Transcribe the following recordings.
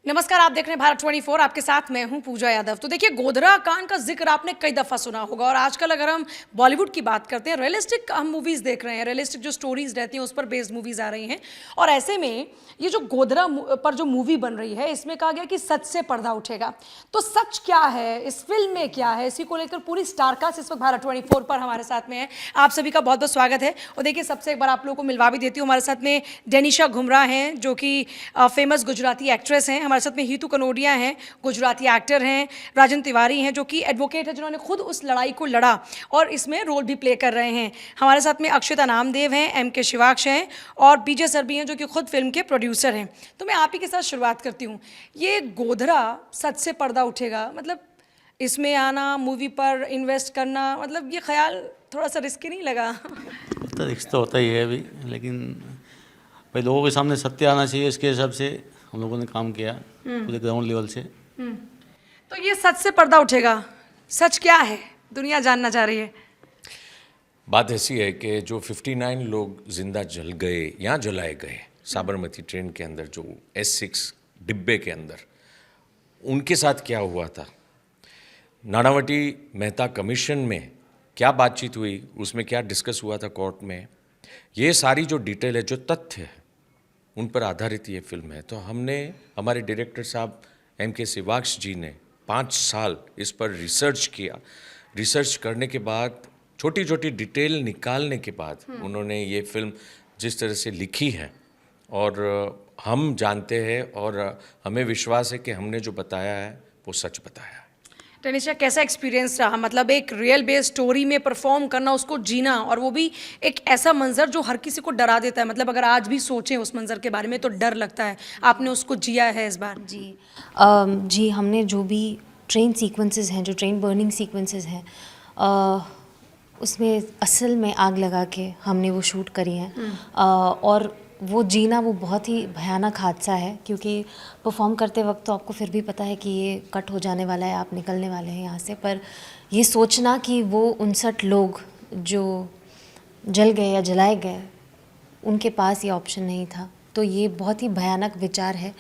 नमस्कार, आप देख रहे हैं भारत 24। आपके साथ मैं हूं पूजा यादव। तो देखिए, गोधरा कांड का जिक्र आपने कई दफ़ा सुना होगा और आजकल अगर हम बॉलीवुड की बात करते हैं, रियलिस्टिक हम मूवीज़ देख रहे हैं, रियलिस्टिक जो स्टोरीज रहती हैं उस पर बेस्ड मूवीज़ आ रही हैं। और ऐसे में ये जो गोधरा पर जो मूवी बन रही है, इसमें कहा गया कि सच से पर्दा उठेगा। तो सच क्या है, इस फिल्म में क्या है, इसी को लेकर पूरी स्टारकास्ट इस वक्त भारत 24 पर हमारे साथ में है। आप सभी का बहुत बहुत स्वागत है। और देखिए, सबसे एक बार आप लोगों को मिलवा भी देती हूँ, हमारे साथ में डेनिशा घुमरा हैं जो कि फेमस गुजराती एक्ट्रेस हैं। हमारे साथ में हीतू कनोडिया हैं, गुजराती एक्टर हैं। राजन तिवारी हैं जो कि एडवोकेट है, जिन्होंने खुद उस लड़ाई को लड़ा और इसमें रोल भी प्ले कर रहे हैं। हमारे साथ में अक्षता नामदेव हैं, एम.के. शिवाक्ष हैं और बीजे सर भी हैं जो कि खुद फिल्म के प्रोड्यूसर हैं। तो मैं आप ही के साथ शुरुआत करती हूँ। ये गोधरा सच से पर्दा उठेगा, मतलब इसमें आना, मूवी पर इन्वेस्ट करना, मतलब ये ख्याल थोड़ा सा रिस्की नहीं लगा? तो रिस्क तो होता ही है अभी, लेकिन भाई लोगों के सामने सत्य आना चाहिए। इसके हिसाब से हम लोगों ने काम किया पूरे ग्राउंड लेवल से। तो ये सच से पर्दा उठेगा, सच क्या है दुनिया जानना चाह रही है। बात ऐसी है कि जो 59 लोग जिंदा जल गए या जलाए गए साबरमती ट्रेन के अंदर, जो S6 डिब्बे के अंदर, उनके साथ क्या हुआ था, नानावटी मेहता कमीशन में क्या बातचीत हुई, उसमें क्या डिस्कस हुआ था कोर्ट में, ये सारी जो डिटेल है, जो तथ्य है, उन पर आधारित ये फिल्म है। तो हमने, हमारे डायरेक्टर साहब M.के. शिवाक्ष जी ने 5 साल इस पर रिसर्च किया। रिसर्च करने के बाद, छोटी छोटी डिटेल निकालने के बाद उन्होंने ये फिल्म जिस तरह से लिखी है, और हम जानते हैं और हमें विश्वास है कि हमने जो बताया है वो सच बताया है। टेनिशा, कैसा एक्सपीरियंस रहा, मतलब एक रियल बेस्ड स्टोरी में परफॉर्म करना, उसको जीना, और वो भी एक ऐसा मंजर जो हर किसी को डरा देता है। मतलब अगर आज भी सोचें उस मंजर के बारे में तो डर लगता है। आपने उसको जिया है इस बार? जी हमने जो भी ट्रेन सीक्वेंसेस हैं, जो ट्रेन बर्निंग सीक्वेंसेस हैं, उसमें असल में आग लगा के हमने वो शूट करी हैं। और वो जीना, वो बहुत ही भयानक हादसा है, क्योंकि परफॉर्म करते वक्त तो आपको फिर भी पता है कि ये कट हो जाने वाला है, आप निकलने वाले हैं यहाँ से। पर ये सोचना कि वो 59 लोग जो जल गए या जलाए गए, उनके पास ये ऑप्शन नहीं था, तो ये बहुत ही भयानक विचार है।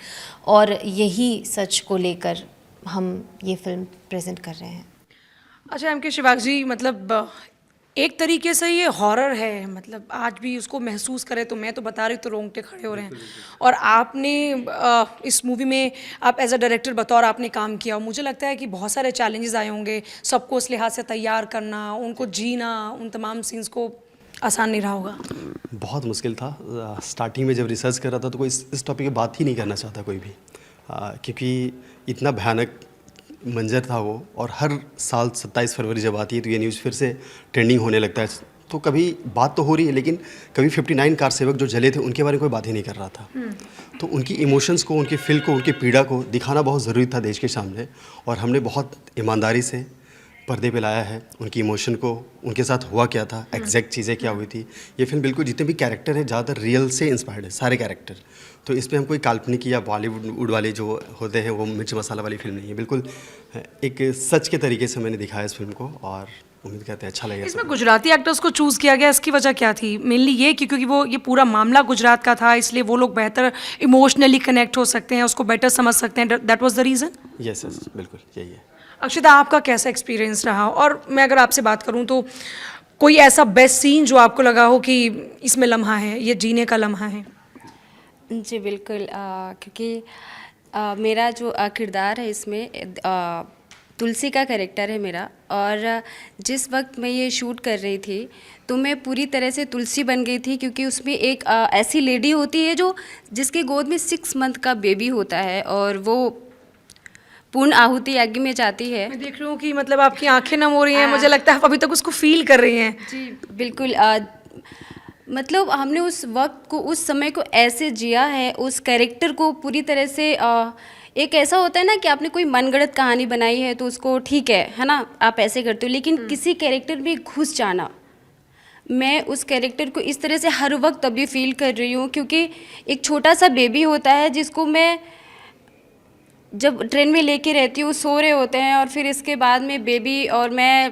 और यही सच को लेकर हम ये फिल्म प्रेजेंट कर रहे हैं। अच्छा M.के. शिवाक्ष जी, मतलब एक तरीके से ये हॉरर है, मतलब आज भी उसको महसूस करें तो मैं तो बता रही हूँ तो रोंगटे खड़े हो रहे हैं। और आपने इस मूवी में आप एज अ डायरेक्टर बतौर आपने काम किया, मुझे लगता है कि बहुत सारे चैलेंजेस आए होंगे, सबको उस लिहाज से तैयार करना, उनको जीना, उन तमाम सीन्स को आसान नहीं रहा होगा। बहुत मुश्किल था। स्टार्टिंग में जब रिसर्च कर रहा था तो कोई इस टॉपिक की बात ही नहीं करना चाहता कोई भी, क्योंकि इतना भयानक मंजर था वो। और हर साल 27 फरवरी जब आती है तो ये न्यूज़ फिर से ट्रेंडिंग होने लगता है। तो कभी बात तो हो रही है, लेकिन कभी 59 कार सेवक जो जले थे उनके बारे में कोई बात ही नहीं कर रहा था। तो उनकी इमोशंस को, उनकी फील को, उनकी पीड़ा को दिखाना बहुत ज़रूरी था देश के सामने। और हमने बहुत ईमानदारी से पर्दे पे लाया है उनकी इमोशन को, उनके साथ हुआ क्या था, एग्जैक्ट चीज़ें क्या हुई थी। ये फिल्म बिल्कुल, जितने भी कैरेक्टर हैं ज़्यादातर रियल से इंस्पायर्ड है, सारे कैरेक्टर। तो इस पर हम कोई काल्पनिक या बॉलीवुड वाले जो होते हैं वो मिर्च मसाला वाली फिल्म नहीं है, बिल्कुल एक सच के तरीके से मैंने दिखाया इस फिल्म को, और उम्मीद करते हैं अच्छा लगेगा। इसमें गुजराती एक्टर्स को चूज़ किया गया, इसकी वजह क्या थी? मेनली ये कि क्योंकि वो ये पूरा मामला गुजरात का था, इसलिए वो लोग बेहतर इमोशनली कनेक्ट हो सकते हैं, उसको बेटर समझ सकते हैं, that was the reason? Yes बिल्कुल यही है। अक्षता, आपका कैसा एक्सपीरियंस रहा? और मैं अगर आपसे बात करूं तो कोई ऐसा बेस्ट सीन जो आपको लगा हो कि इसमें लम्हा है, ये जीने का लम्हा है? जी बिल्कुल, क्योंकि मेरा जो किरदार है इसमें, तुलसी का कैरेक्टर है मेरा। और जिस वक्त मैं ये शूट कर रही थी तो मैं पूरी तरह से तुलसी बन गई थी, क्योंकि उसमें एक ऐसी लेडी होती है जो जिसके गोद में 6 मंथ का बेबी होता है, और वो पूर्ण आहुति यज्ञ में जाती है। मैं देख रही हूँ कि मतलब आपकी आंखें नम हो रही हैं, मुझे लगता है आप अभी तक उसको फील कर रही हैं। जी बिल्कुल, मतलब हमने उस वक्त को, उस समय को ऐसे जिया है, उस कैरेक्टर को पूरी तरह से। एक ऐसा होता है ना कि आपने कोई मनगढ़ंत कहानी बनाई है तो उसको ठीक है ना, आप ऐसे करते हो, लेकिन किसी कैरेक्टर में घुस जाना, मैं उस कैरेक्टर को इस तरह से हर वक्त अभी फील कर रही हूँ। क्योंकि एक छोटा सा बेबी होता है जिसको मैं जब ट्रेन में लेके रहती हूँ, सो रहे होते हैं, और फिर इसके बाद में बेबी, और मैं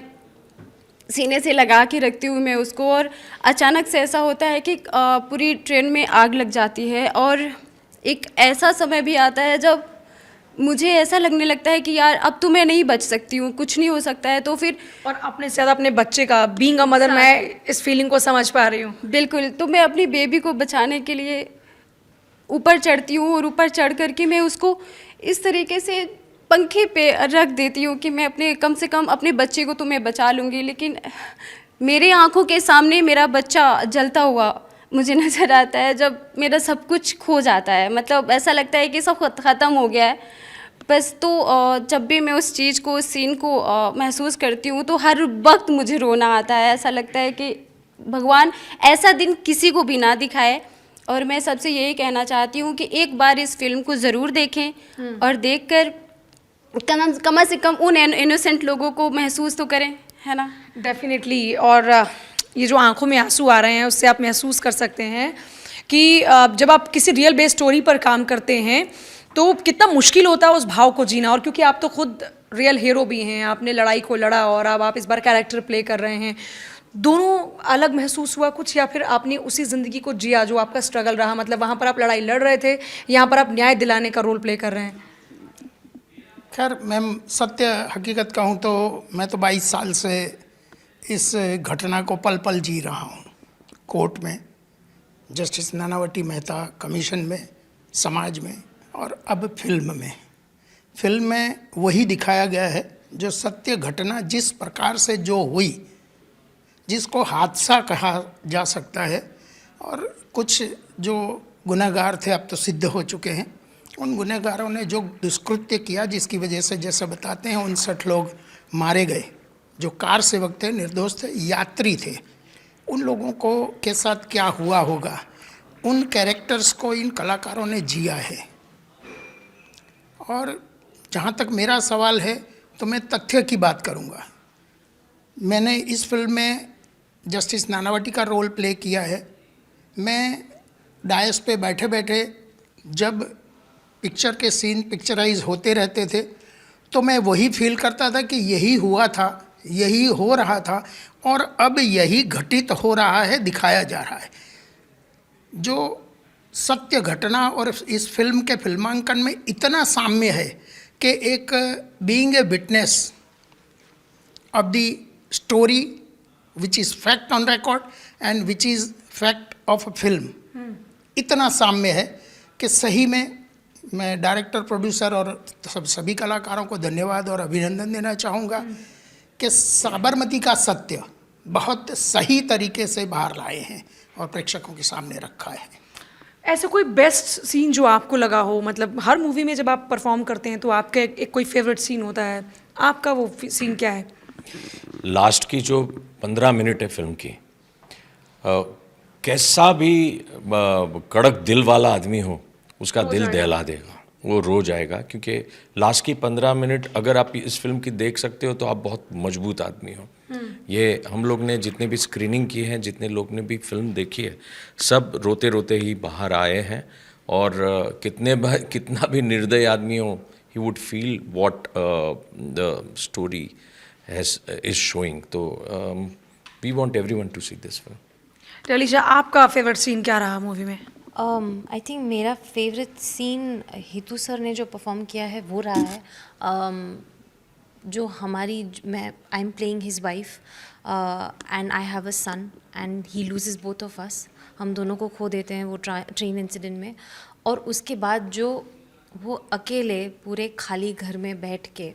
सीने से लगा के रखती हूँ मैं उसको, और अचानक से ऐसा होता है कि पूरी ट्रेन में आग लग जाती है। और एक ऐसा समय भी आता है जब मुझे ऐसा लगने लगता है कि यार अब तो मैं नहीं बच सकती हूँ, कुछ नहीं हो सकता है, तो फिर और अपने से ज़्यादा अपने बच्चे का, बीइंग अ मदर, मैं इस फीलिंग को समझ पा रही हूँ। बिल्कुल, तो मैं अपनी बेबी को बचाने के लिए ऊपर चढ़ती हूँ और ऊपर चढ़ करके मैं उसको इस तरीके से पंखे पे रख देती हूँ कि मैं अपने कम से कम अपने बच्चे को तो मैं बचा लूँगी, लेकिन मेरे आंखों के सामने मेरा बच्चा जलता हुआ मुझे नज़र आता है जब मेरा सब कुछ खो जाता है। मतलब ऐसा लगता है कि सब ख़त्म हो गया है बस। तो जब भी मैं उस चीज़ को, उस सीन को महसूस करती हूँ तो हर वक्त मुझे रोना आता है। ऐसा लगता है कि भगवान ऐसा दिन किसी को भी ना दिखाए। और मैं सबसे यही कहना चाहती हूँ कि एक बार इस फिल्म को ज़रूर देखें और देखकर कम से कम उन इनोसेंट लोगों को महसूस तो करें, है ना। डेफिनेटली। और ये जो आंखों में आंसू आ रहे हैं उससे आप महसूस कर सकते हैं कि जब आप किसी रियल बेस्ड स्टोरी पर काम करते हैं तो कितना मुश्किल होता है उस भाव को जीना। और क्योंकि आप तो खुद रियल हीरो भी हैं, आपने लड़ाई को लड़ा और अब आप इस बार कैरेक्टर प्ले कर रहे हैं, दोनों अलग महसूस हुआ कुछ, या फिर आपने उसी ज़िंदगी को जिया जो आपका स्ट्रगल रहा? मतलब वहाँ पर आप लड़ाई लड़ रहे थे, यहाँ पर आप न्याय दिलाने का रोल प्ले कर रहे हैं। खैर मैम, सत्य हकीकत कहूँ तो मैं तो 22 साल से इस घटना को पल पल जी रहा हूँ। कोर्ट में, जस्टिस नानावती मेहता कमीशन में, समाज में, और अब फिल्म में। फिल्म में वही दिखाया गया है जो सत्य घटना जिस प्रकार से जो हुई, जिसको हादसा कहा जा सकता है। और कुछ जो गुनहगार थे अब तो सिद्ध हो चुके हैं, उन गुनहगारों ने जो दुष्कृत्य किया जिसकी वजह से, जैसे बताते हैं, 59 लोग मारे गए। जो कार सेवक थे, निर्दोष थे, यात्री थे, उन लोगों को के साथ क्या हुआ होगा, उन कैरेक्टर्स को इन कलाकारों ने जिया है। और जहाँ तक मेरा सवाल है तो मैं तथ्य की बात करूँगा। मैंने इस फिल्म में जस्टिस नानावती का रोल प्ले किया है। मैं डायस पे बैठे बैठे जब पिक्चर के सीन पिक्चराइज होते रहते थे तो मैं वही फील करता था कि यही हुआ था, यही हो रहा था और अब यही घटित हो रहा है, दिखाया जा रहा है। जो सत्य घटना और इस फिल्म के फिल्मांकन में इतना साम्य है कि एक being a witness of the story which is fact on record and which is fact of a film, इतना साम्य है कि सही में मैं डायरेक्टर, प्रोड्यूसर और सभी कलाकारों को धन्यवाद और अभिनंदन देना चाहूँगा कि साबरमती का सत्य बहुत सही तरीके से बाहर लाए हैं और प्रेक्षकों के सामने रखा है। ऐसे कोई बेस्ट सीन जो आपको लगा हो? मतलब हर मूवी में जब आप परफॉर्म करते हैं तो आपका एक कोई फेवरेट सीन होता है, आपका वो सीन क्या है? लास्ट की जो 15 मिनट है फिल्म की, कैसा भी कड़क दिल वाला आदमी हो उसका दिल दहला देगा, वो रो जाएगा। क्योंकि लास्ट की 15 मिनट अगर आप इस फिल्म की देख सकते हो तो आप बहुत मजबूत आदमी हो। ये हम लोग ने जितने भी स्क्रीनिंग की है, जितने लोग ने भी फिल्म देखी है, सब रोते रोते ही बाहर आए हैं। और कितना भी निर्दय आदमी हो, he would feel what the story is showing. तो we want everyone to see this film. टेलीशा, आपका फेवरेट सीन क्या रहा मूवी में? आई थिंक मेरा फेवरेट सीन हितू सर ने जो परफॉर्म किया है वो रहा है। जो मैं I am playing his wife and I have a son and he loses both of us. हम दोनों को खो देते हैं वो ट्रेन इंसिडेंट में। और उसके बाद जो वो अकेले पूरे खाली घर में बैठ के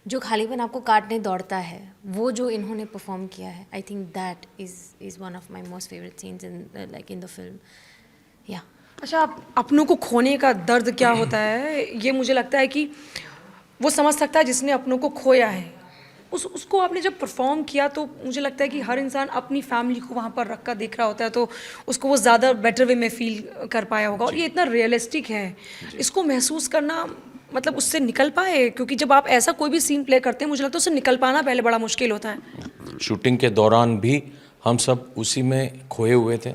जो खालीपन आपको काटने दौड़ता है, वो जो इन्होंने परफॉर्म किया है, I think that is one of my most favourite scenes in the film. या अच्छा, आप अपनों को खोने का दर्द क्या होता है, ये मुझे लगता है कि वो समझ सकता है जिसने अपनों को खोया है। उसको आपने जब परफॉर्म किया तो मुझे लगता है कि हर इंसान अपनी फैमिली को वहाँ पर रख कर देख रहा होता है, तो उसको वो ज़्यादा बेटर वे में फील कर पाया होगा। और ये इतना रियलिस्टिक है, इसको महसूस करना, मतलब उससे निकल पाए, क्योंकि जब आप ऐसा कोई भी सीन प्ले करते हैं मुझे लगता है उससे निकल पाना पहले बड़ा मुश्किल होता है। शूटिंग के दौरान भी हम सब उसी में खोए हुए थे।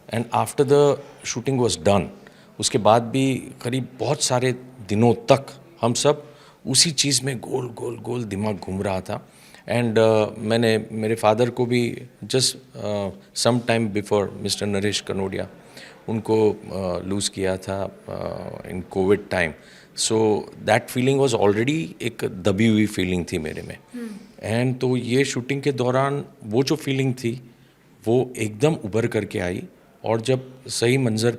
And after the shooting was done, उसके बाद भी करीब बहुत सारे दिनों तक हम सब उसी चीज़ में गोल गोल गोल दिमाग घूम रहा था। एंड मैंने मेरे फादर को भी just some time before mister Naresh Kanodia उनको लूज़ किया था in covid time. So that feeling was already एक दबी हुई फीलिंग थी मेरे में। एंड तो ये शूटिंग के दौरान वो जो फीलिंग थी वो एकदम उभर करके आई। और जब सही मंज़र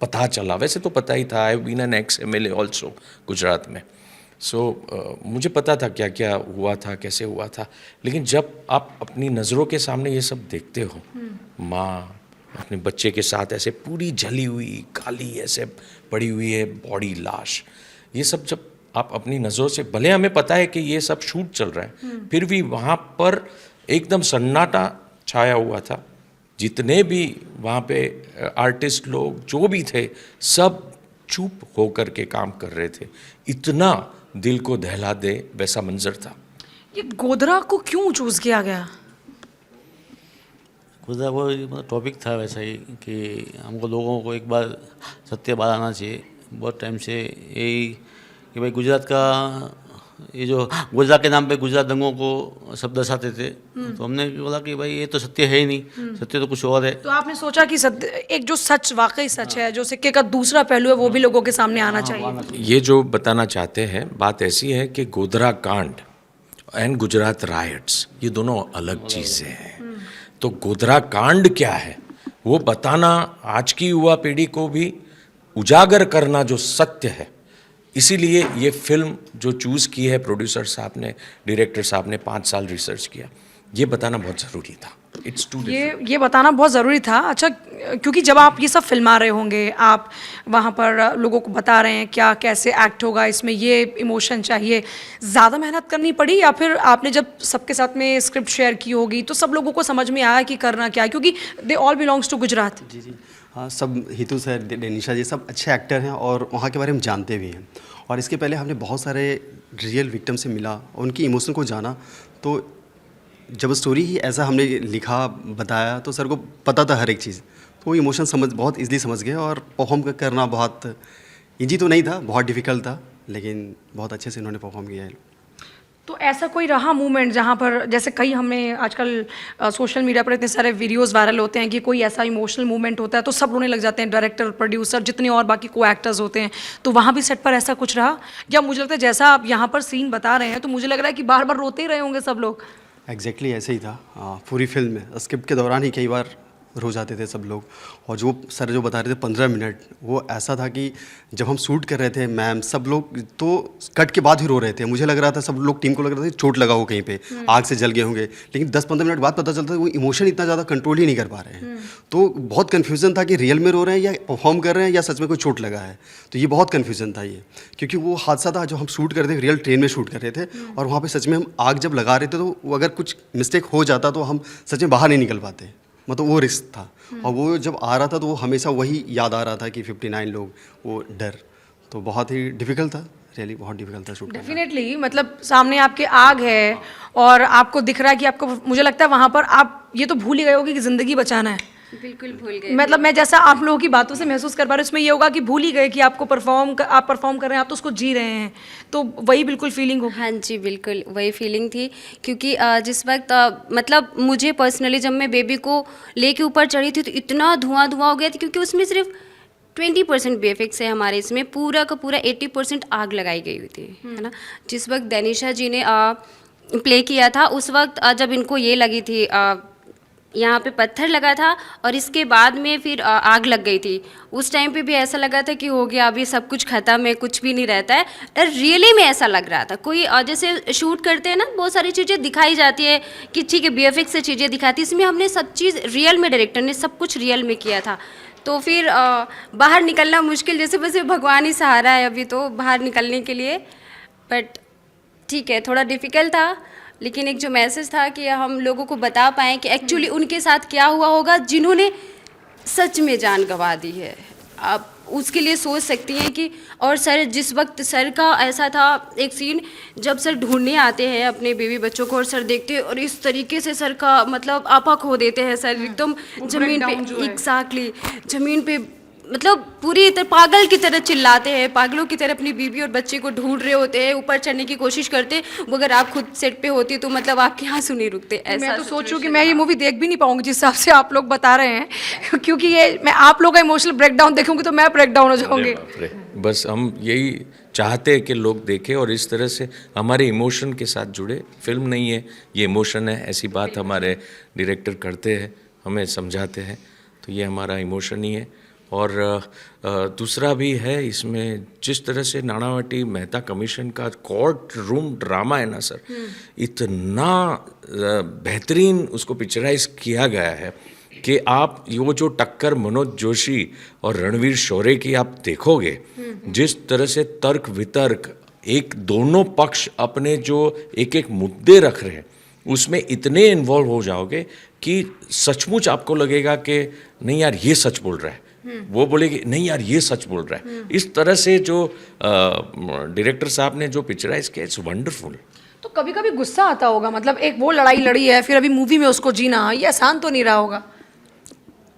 पता चला, वैसे तो पता ही था, I been an ex MLA also Gujarat में, सो मुझे पता था क्या क्या हुआ था, कैसे हुआ था। लेकिन जब आप अपनी नज़रों के सामने ये सब देखते हो, माँ अपने बच्चे के साथ ऐसे पूरी जली हुई काली ऐसे पड़ी हुई है बॉडी, लाश, ये सब जब आप अपनी नज़रों से, भले हमें पता है कि ये सब शूट चल रहा है, फिर भी वहाँ पर एकदम सन्नाटा छाया हुआ था। जितने भी वहाँ पे आर्टिस्ट लोग जो भी थे सब चुप होकर के काम कर रहे थे। इतना दिल को दहला दे वैसा मंजर था। ये गोधरा को क्यों चूज किया गया? खुद वो मतलब टॉपिक था वैसा ही कि हमको लोगों को एक बार सत्य बाहर आना चाहिए। बहुत टाइम से यही कि भाई गुजरात का ये जो गुजरात के नाम पे गुजरात दंगों को सब दर्शाते थे, तो हमने बोला कि भाई ये तो सत्य है ही नहीं, सत्य तो कुछ और है। तो आपने सोचा कि सत्य, एक जो सच वाकई सच है, जो सिक्के का दूसरा पहलू है, वो भी लोगों के सामने आना चाहिए। ये जो बताना चाहते हैं बात ऐसी है कि गोधरा कांड एंड गुजरात राइट्स ये दोनों अलग चीज़ें हैं। तो गोधरा कांड क्या है वो बताना, आज की युवा पीढ़ी को भी उजागर करना जो सत्य है। इसीलिए ये फिल्म जो चूज़ की है प्रोड्यूसर साहब ने, डायरेक्टर साहब ने 5 साल रिसर्च किया, ये बताना बहुत ज़रूरी था। इट्स टू ये बताना बहुत ज़रूरी था। अच्छा, क्योंकि जब आप ये सब फिल्मा रहे होंगे, आप वहाँ पर लोगों को बता रहे हैं क्या कैसे एक्ट होगा इसमें, ये इमोशन चाहिए, ज़्यादा मेहनत करनी पड़ी या फिर आपने जब सबके साथ में स्क्रिप्ट शेयर की होगी तो सब लोगों को समझ में आया कि करना क्या है? क्योंकि they all belongs to Gujarat. जी जी हाँ, सब हितू सर, डेनिशा जी सब अच्छे एक्टर हैं और वहाँ के बारे में जानते भी हैं। और इसके पहले हमने बहुत सारे रियल विक्टिम से मिला, उनकी इमोशन को जाना। तो जब स्टोरी ही ऐसा हमने लिखा, बताया, तो सर को पता था हर एक चीज़, तो वो इमोशन बहुत ईजिली समझ गए। और परफॉर्म करना बहुत ईजी तो नहीं था, बहुत डिफ़िकल्ट था, लेकिन बहुत अच्छे से इन्होंने परफॉर्म किया है। तो ऐसा कोई रहा मूवमेंट जहाँ पर, जैसे कई हमने आजकल सोशल मीडिया पर इतने सारे वीडियोस वायरल होते हैं कि कोई ऐसा इमोशनल मूवमेंट होता है तो सब रोने लग जाते हैं, डायरेक्टर, प्रोड्यूसर, जितने और बाकी को एक्टर्स होते हैं, तो वहाँ भी सेट पर ऐसा कुछ रहा? या मुझे लगता है जैसा आप यहाँ पर सीन बता रहे हैं तो मुझे लग रहा है कि बार बार रोते ही रहे होंगे सब लोग। एग्जैक्टली ऐसे ही था। पूरी फिल्म में स्क्रिप्ट के दौरान ही कई बार रो जाते थे सब लोग। और जो सर जो बता रहे थे 15 मिनट, वो ऐसा था कि जब हम शूट कर रहे थे, मैम सब लोग तो कट के बाद ही रो रहे थे। मुझे लग रहा था, सब लोग टीम को लग रहा था चोट लगा हो कहीं पे, आग से जल गए होंगे, लेकिन 10-15 मिनट बाद पता चलता था वो इमोशन इतना ज़्यादा कंट्रोल ही नहीं कर पा रहे हैं। तो बहुत कन्फ्यूज़न था कि रियल में रो रहे हैं या परफॉर्म कर रहे हैं या सच में कोई चोट लगा है। तो ये बहुत कन्फ्यूज़न था ये, क्योंकि वो हादसा था जो हम शूट कर रहे थे, रियल ट्रेन में शूट कर रहे थे, और वहाँ पर सच में हम आग जब लगा रहे थे तो अगर कुछ मिस्टेक हो जाता तो हम सच में बाहर नहीं निकल पाते, मतलब वो रिस्क था। और वो जब आ रहा था तो वो हमेशा वही याद आ रहा था कि 59 लोग, वो डर, तो बहुत ही डिफ़िकल्ट था, रियली बहुत डिफ़िकल्ट था शूट करना। डेफिनेटली, मतलब सामने आपके आग है और आपको दिख रहा है कि आपको, मुझे लगता है वहाँ पर आप ये तो भूल ही गए होगे कि ज़िंदगी बचाना है। बिल्कुल भूल गए। मतलब मैं जैसा आप लोगों की बातों से महसूस कर पा रही हूँ, इसमें ये होगा कि भूल ही गए कि आपको आप परफॉर्म कर रहे हैं, आप तो उसको जी रहे हैं, तो वही बिल्कुल फीलिंग होगी। हाँ जी, बिल्कुल वही फीलिंग थी। क्योंकि जिस वक्त मतलब मुझे पर्सनली जब मैं बेबी को लेके ऊपर चढ़ी थी तो इतना धुआं हो गया था, क्योंकि उसमें सिर्फ 20% VFX है हमारे, इसमें पूरा का पूरा 80% आग लगाई गई हुई थी, है ना। जिस वक्त डेनिशा जी ने प्ले किया था, उस वक्त जब इनको ये लगी थी, यहाँ पे पत्थर लगा था और इसके बाद में फिर आग लग गई थी, उस टाइम पे भी ऐसा लगा था कि हो गया, अभी सब कुछ ख़त्म है, कुछ भी नहीं रहता है। रियली में ऐसा लग रहा था। कोई जैसे शूट करते हैं ना, बहुत सारी चीज़ें दिखाई जाती है कि ठीक है VFX से चीज़ें दिखाती, इसमें हमने सब चीज़ रियल में, डायरेक्टर ने सब कुछ रियल में किया था। तो फिर बाहर निकलना मुश्किल, जैसे बस भगवान ही सहारा है अभी तो बाहर निकलने के लिए, बट ठीक है, थोड़ा डिफ़िकल्ट था। लेकिन एक जो मैसेज था कि हम लोगों को बता पाएँ कि एक्चुअली उनके साथ क्या हुआ होगा जिन्होंने सच में जान गंवा दी है। आप उसके लिए सोच सकती हैं कि, और सर जिस वक्त सर का ऐसा था एक सीन, जब सर ढूंढने आते हैं अपने बेबी बच्चों को और सर देखते हैं और इस तरीके से सर का मतलब आपा खो देते हैं सर, एकदम ज़मीन पे, एग्जैक्टली ज़मीन पे, मतलब पूरी तरह पागल की तरह चिल्लाते हैं, पागलों की तरह अपनी बीवी और बच्चे को ढूंढ रहे होते हैं, ऊपर चढ़ने की कोशिश करते हैं। वो अगर आप खुद सेट पे होती तो मतलब आपके आंसू नहीं रुकते। ऐसा मैं तो सोचूं कि मैं ये मूवी देख भी नहीं पाऊंगी जिस हिसाब से आप लोग बता रहे हैं, क्योंकि ये मैं आप लोग का इमोशनल ब्रेकडाउन देखूंगी तो मैं ब्रेकडाउन हो जाऊंगी। बस हम यही चाहते हैं कि लोग देखें और इस तरह से हमारे इमोशन के साथ जुड़े। फिल्म नहीं है, ये इमोशन है, ऐसी बात हमारे डायरेक्टर करते हैं, हमें समझाते हैं, तो ये हमारा इमोशन ही है। और दूसरा भी है इसमें, जिस तरह से नानावटी मेहता कमीशन का कोर्ट रूम ड्रामा है ना सर, इतना बेहतरीन उसको पिक्चराइज किया गया है कि आप वो जो टक्कर मनोज जोशी और रणवीर शौर्य की आप देखोगे, जिस तरह से तर्क वितर्क एक दोनों पक्ष अपने जो एक एक मुद्दे रख रहे हैं उसमें इतने इन्वॉल्व हो जाओगे कि सचमुच आपको लगेगा कि नहीं यार ये सच बोल रहा है, वो बोलेगी नहीं यार ये सच बोल रहा है। इस तरह से जो डायरेक्टर साहब ने जो पिक्चराइज किया, इट्स वंडरफुल। तो कभी कभी गुस्सा आता होगा, मतलब एक वो लड़ाई लड़ी है, फिर अभी मूवी में उसको जीना, ये आसान तो नहीं रहा होगा?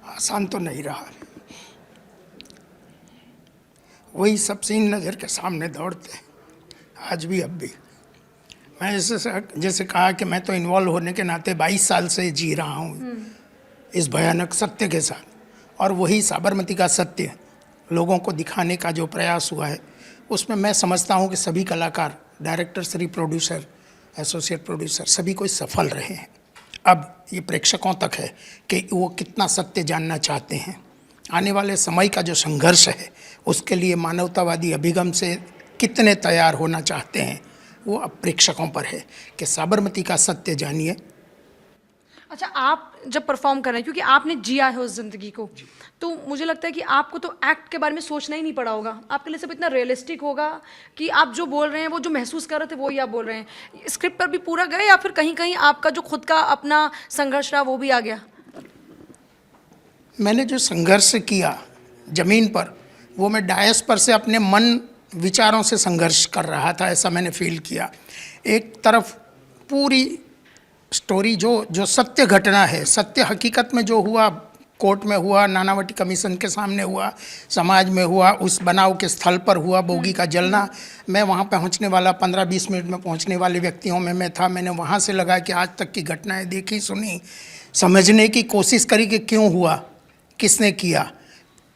आसान तो नहीं रहा, वही सब सीन नज़र के सामने दौड़ते हैं आज भी अब भी। मैं जैसे कहा कि मैं तो इन्वॉल्व होने के नाते 22 साल से जी रहा हूँ इस भयानक सत्य के साथ, और वही साबरमती का सत्य लोगों को दिखाने का जो प्रयास हुआ है, उसमें मैं समझता हूँ कि सभी कलाकार, director Shri, producer, associate producer, सभी कोई सफल रहे हैं। अब ये प्रेक्षकों तक है कि वो कितना सत्य जानना चाहते हैं। आने वाले समय का जो संघर्ष है उसके लिए मानवतावादी अभिगम से कितने तैयार होना चाहते हैं, वो अब प्रेक्षकों पर है कि साबरमती का सत्य जानिए। अच्छा, आप जब परफॉर्म कर रहे हैं, क्योंकि आपने जिया है उस ज़िंदगी को, तो मुझे लगता है कि आपको तो एक्ट के बारे में सोचना ही नहीं पड़ा होगा। आपके लिए सब इतना रियलिस्टिक होगा कि आप जो बोल रहे हैं, वो जो महसूस कर रहे थे वो ही आप बोल रहे हैं। स्क्रिप्ट पर भी पूरा गए या फिर कहीं कहीं आपका जो खुद का अपना संघर्ष रहा वो भी आ गया? मैंने जो संघर्ष किया ज़मीन पर, वो मैं डायस पर से अपने मन विचारों से संघर्ष कर रहा था, ऐसा मैंने फील किया। एक तरफ पूरी स्टोरी जो सत्य घटना है, सत्य हकीकत में जो हुआ, कोर्ट में हुआ, नानावटी कमीशन के सामने हुआ, समाज में हुआ, उस बनाव के स्थल पर हुआ, बोगी का जलना, मैं वहाँ पहुँचने वाला 15-20 मिनट में पहुँचने वाले व्यक्तियों में मैं था। मैंने वहाँ से लगा कि आज तक की घटनाएं देखी, सुनी, समझने की कोशिश करी कि क्यों हुआ, किसने किया।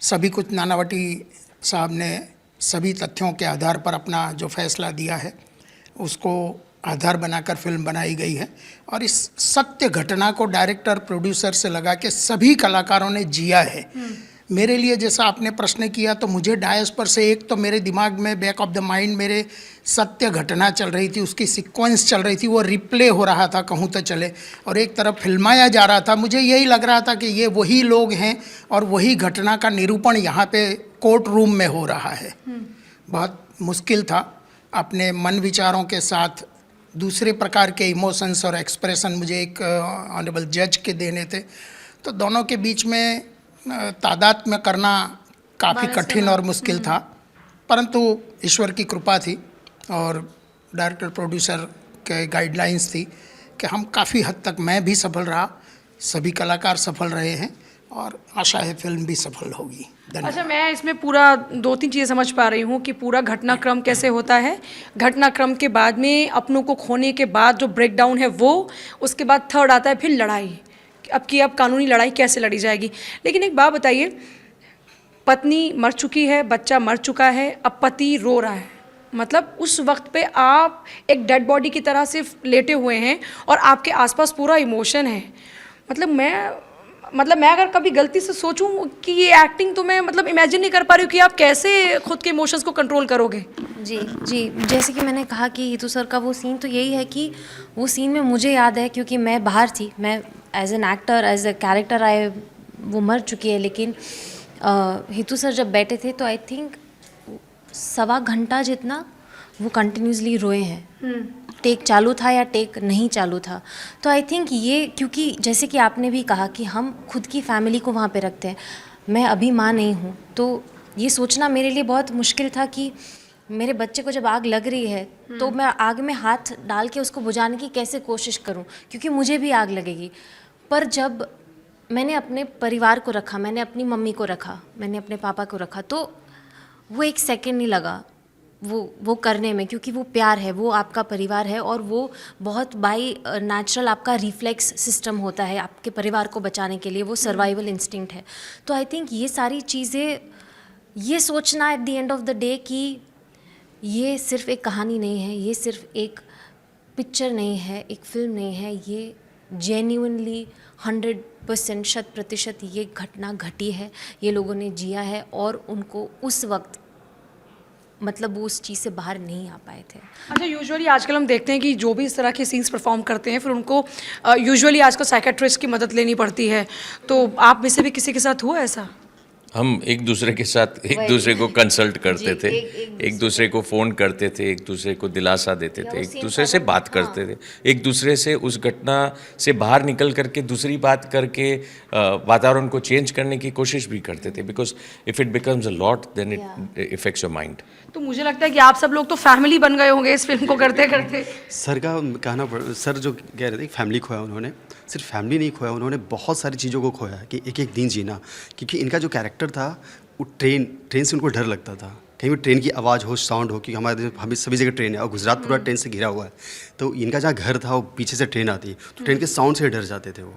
सभी कुछ नानावटी साहब ने सभी तथ्यों के आधार पर अपना जो फैसला दिया है उसको आधार बनाकर फिल्म बनाई गई है। और इस सत्य घटना को डायरेक्टर, प्रोड्यूसर से लगा कि सभी कलाकारों ने जिया है। मेरे लिए जैसा आपने प्रश्न किया, तो मुझे डायस पर से एक तो मेरे दिमाग में बैक ऑफ द माइंड मेरे सत्य घटना चल रही थी, उसकी सीक्वेंस चल रही थी, वो रिप्ले हो रहा था कहूँ तो चले, और एक तरफ फिल्माया जा रहा था। मुझे यही लग रहा था कि ये वही लोग हैं और वही घटना का निरूपण यहाँ पे कोर्ट रूम में हो रहा है। बहुत मुश्किल था अपने मन विचारों के साथ दूसरे प्रकार के इमोशंस और एक्सप्रेशन मुझे एक ऑनरेबल जज के देने थे, तो दोनों के बीच में तादाद में करना काफ़ी कठिन और मुश्किल था। परंतु ईश्वर की कृपा थी और डायरेक्टर प्रोड्यूसर के गाइडलाइंस थी कि हम काफ़ी हद तक, मैं भी सफल रहा, सभी कलाकार सफल रहे हैं और आशा है फिल्म भी सफल होगी। अच्छा, मैं इसमें पूरा 2-3 चीज़ें समझ पा रही हूँ कि पूरा घटनाक्रम कैसे होता है। घटनाक्रम के बाद में अपनों को खोने के बाद जो ब्रेकडाउन है वो, उसके बाद थर्ड आता है फिर लड़ाई, अब कानूनी लड़ाई कैसे लड़ी जाएगी। लेकिन एक बात बताइए, पत्नी मर चुकी है, बच्चा मर चुका है, अब पति रो रहा है, मतलब उस वक्त पे आप एक डेड बॉडी की तरह सिर्फ लेटे हुए हैं और आपके आसपास पूरा इमोशन है। मतलब मैं अगर कभी गलती से सोचूं कि ये एक्टिंग, तो मैं मतलब इमेजिन नहीं कर पा रही हूँ कि आप कैसे खुद के इमोशंस को कंट्रोल करोगे। जी जी, जैसे कि मैंने कहा कि हितू सर का वो सीन, तो यही है कि वो सीन में मुझे याद है, क्योंकि मैं बाहर थी, मैं as an actor, as a character वो मर चुकी है, लेकिन हितू सर जब बैठे थे तो आई थिंक 1.25 घंटा जितना वो कंटिन्यूसली रोए हैं। टेक चालू था या टेक नहीं चालू था, तो आई थिंक ये, क्योंकि जैसे कि आपने भी कहा कि हम खुद की फैमिली को वहाँ पे रखते हैं। मैं अभी माँ नहीं हूँ, तो ये सोचना मेरे लिए बहुत मुश्किल था कि मेरे बच्चे को जब आग लग रही है तो मैं आग में हाथ डाल के उसको बुझाने की कैसे कोशिश करूँ, क्योंकि मुझे भी आग लगेगी। पर जब मैंने अपने परिवार को रखा, मैंने अपनी मम्मी को रखा, मैंने अपने पापा को रखा, तो वो 1 सेकेंड नहीं लगा वो करने में, क्योंकि वो प्यार है, वो आपका परिवार है और वो बहुत बाई नेचुरल आपका रिफ्लेक्स सिस्टम होता है आपके परिवार को बचाने के लिए, वो सर्वाइवल इंस्टिंक्ट है। तो आई थिंक ये सारी चीज़ें, ये सोचना at the end of the day कि ये सिर्फ एक कहानी नहीं है, ये सिर्फ एक पिक्चर नहीं है, एक फिल्म नहीं है, ये जेन्युइनली 100% शत प्रतिशत ये घटना घटी है, ये लोगों ने जिया है और उनको उस वक्त मतलब वो उस चीज़ से बाहर नहीं आ पाए थे। अच्छा, यूजुअली आजकल हम देखते हैं कि जो भी इस तरह के सीन्स परफॉर्म करते हैं फिर उनको यूजुअली आजकल साइकेट्रिस्ट की मदद लेनी पड़ती है, तो आप में से भी किसी के साथ हुआ ऐसा? हम एक दूसरे के साथ एक दूसरे को कंसल्ट करते थे, एक एक दूसरे को फ़ोन करते थे, एक दूसरे को दिलासा देते थे, एक दूसरे से बात करते थे, एक दूसरे से उस घटना से बाहर निकल करके दूसरी बात करके वातावरण को चेंज करने की कोशिश भी करते थे, because if it becomes a lot then it affects your mind. तो मुझे लगता है कि आप सब लोग तो फैमिली बन गए होंगे इस फिल्म को करते करते। सर का कहना पड़ सर जो कह रहे थे फैमिली खोया उन्होंने, सिर्फ फैमिली नहीं खोया, उन्होंने बहुत सारी चीज़ों को खोया कि एक एक दिन जीना, क्योंकि इनका जो कैरेक्टर था वो ट्रेन से उनको डर लगता था, कहीं भी ट्रेन की आवाज़ हो, साउंड हो, कि हमें सभी जगह ट्रेन है और गुजरात पूरा ट्रेन से घिरा हुआ है, तो इनका जहाँ घर था वो पीछे से ट्रेन आती, तो ट्रेन के साउंड से डर जाते थे वो।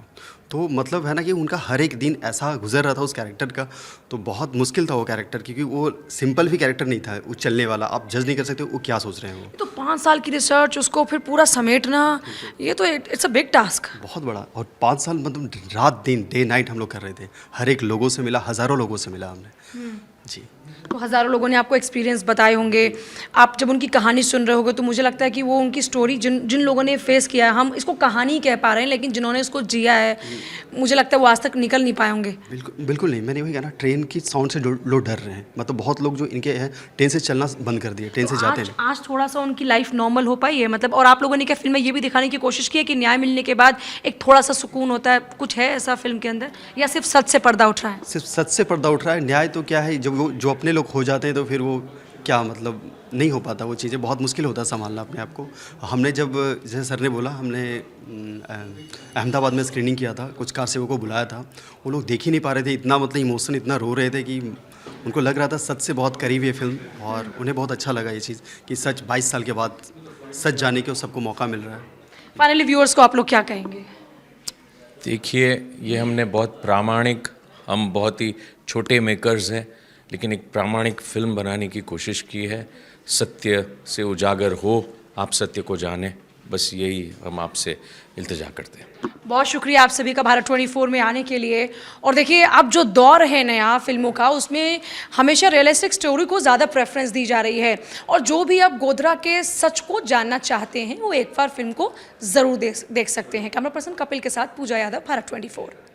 तो मतलब है ना कि उनका हर एक दिन ऐसा गुजर रहा था उस कैरेक्टर का, तो बहुत मुश्किल था वो कैरेक्टर, क्योंकि वो सिंपल भी कैरेक्टर नहीं था, वो चलने वाला, आप जज नहीं कर सकते वो क्या सोच रहे हैं वो। तो 5 साल की रिसर्च, उसको फिर पूरा समेटना, ये तो इट्स अ बिग टास्क। बहुत बड़ा, और 5 साल मतलब रात दिन डे नाइट हम लोग कर रहे थे, हर एक लोगों से मिला, हज़ारों लोगों से मिला हमने जी। तो हज़ारों लोगों ने आपको एक्सपीरियंस बताए होंगे, आप जब उनकी कहानी सुन रहे होगे तो मुझे लगता है कि वो उनकी स्टोरी जिन लोगों ने फेस किया है, हम इसको कहानी कह पा रहे हैं, लेकिन जिन्होंने इसको जिया है मुझे लगता है वो आज तक निकल नहीं पाए होंगे। बिल्कुल बिल्कुल नहीं, मैंने वही कहा ना, ट्रेन की साउंड से लोग डर रहे हैं, मतलब बहुत लोग जो इनके हैं ट्रेन से चलना बंद कर दिए, ट्रेन से जाते हैं। आज थोड़ा सा उनकी लाइफ नॉर्मल हो पाई है मतलब, और आप लोगों ने क्या फिल्म में ये भी दिखाने की कोशिश की है कि न्याय मिलने के बाद एक थोड़ा सा सुकून होता है, कुछ है ऐसा फिल्म के अंदर, या सिर्फ सच से पर्दा उठ रहा है? सिर्फ सच से पर्दा उठ रहा है, न्याय तो क्या है, जब वो जो अपने लोग हो जाते हैं तो फिर वो क्या मतलब नहीं हो पाता, वो चीज़ें बहुत मुश्किल होता है संभालना अपने आप को। हमने जब जैसे सर ने बोला, हमने अहमदाबाद में स्क्रीनिंग किया था, कुछ कार सेवकों को बुलाया था, वो लोग देख ही नहीं पा रहे थे, इतना मतलब इमोशन, इतना रो रहे थे कि उनको लग रहा था सच से बहुत करीब है फिल्म, और उन्हें बहुत अच्छा लगा ये चीज़ कि सच 22 साल के बाद सच जाने के सबको मौका मिल रहा है। फाइनली व्यूअर्स को आप लोग क्या कहेंगे? देखिए, ये हमने बहुत प्रामाणिक, हम बहुत ही छोटे मेकर्स हैं, लेकिन एक प्रामाणिक फिल्म बनाने की कोशिश की है, सत्य से उजागर हो, आप सत्य को जाने, बस यही हम आपसे इल्तिजा करते हैं। बहुत शुक्रिया आप सभी का भारत 24 में आने के लिए। और देखिए, अब जो दौर है नया फिल्मों का, उसमें हमेशा रियलिस्टिक स्टोरी को ज़्यादा प्रेफरेंस दी जा रही है, और जो भी अब गोधरा के सच को जानना चाहते हैं वो एक बार फिल्म को ज़रूर देख सकते हैं। कैमरा पर्सन कपिल के साथ पूजा यादव, भारत 24।